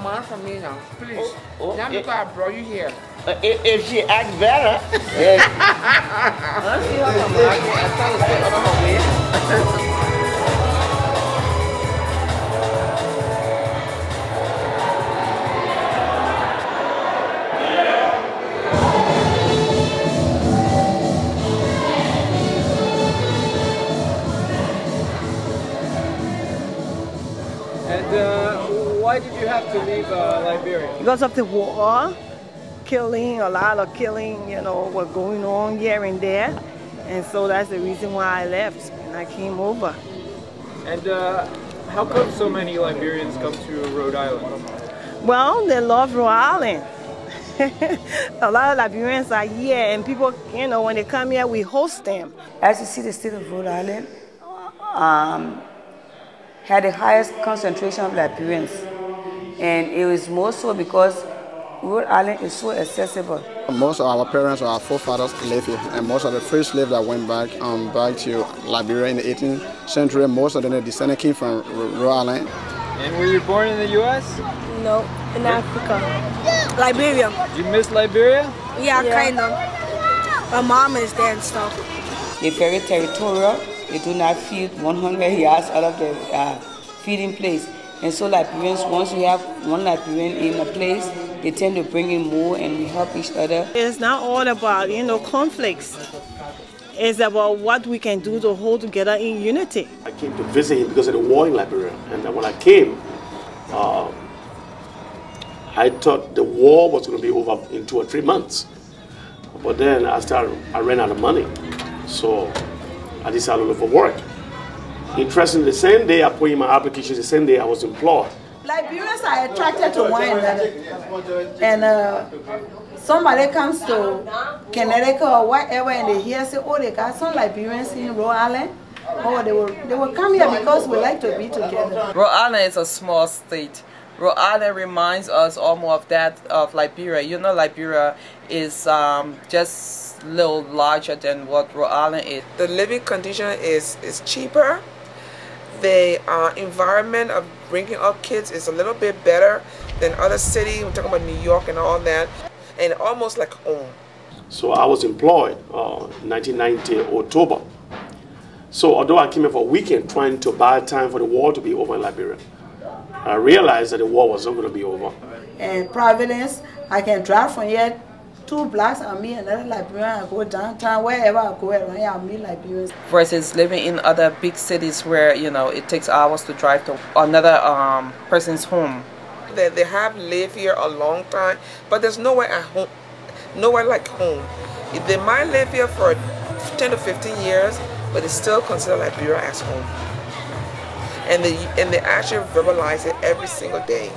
mom from me now, please. Not because I brought you here. If she acts better. I see her from market. I tell her to stay on her way. And why did you have to leave Liberia? Because of the war, a lot of killing, you know, was going on here and there. And so that's the reason why I left and I came over. And how come so many Liberians come to Rhode Island? Well, they love Rhode Island. A lot of Liberians are here, and people, you know, when they come here, we host them. As you see, the state of Rhode Island had the highest concentration of Liberians, and it was more so because Rhode Island is so accessible. Most of our parents or our forefathers live here, and most of the free slaves that went back to Liberia in the 18th century, most of them descended came from Rhode Island. And were you born in the U.S.? No, in Africa. Liberia. Do you miss Liberia? Yeah, kind of. My mom is there and stuff. They're very territorial. They do not feed 100 yards out of the feeding place. And so Liberians, once you have one Liberian in a place, they tend to bring in more and we help each other. It's not all about, you know, conflicts. It's about what we can do to hold together in unity. I came to visit him because of the war in Liberia. And when I came, I thought the war was going to be over in 2 or 3 months. But then I ran out of money. So I decided to look for work. Interestingly, the same day I put in my application, the same day I was employed. Liberians are attracted to one another. And somebody comes to Connecticut or whatever and they hear, say, oh, they got some Liberians in Rhode Island. Oh, they will come here because we like to be together. Rhode Island is a small state. Rhode Island reminds us almost of that of Liberia. You know, Liberia is just a little larger than what Rhode Island is. The living condition is cheaper. The environment of bringing up kids is a little bit better than other cities. We're talking about New York and all that, and almost like home. So I was employed in 1990 October. So although I came here for a weekend trying to buy time for the war to be over in Liberia, I realized that the war was not going to be over. And Providence, I can drive from here 2 blocks and meet another Liberian. I go downtown, wherever I go around here, I meet Liberians. Versus living in other big cities where, you know, it takes hours to drive to another person's home. They have lived here a long time, but there's nowhere at home, nowhere like home. They might live here for 10 to 15 years, but they still consider Liberia as home. And they actually verbalize it every single day.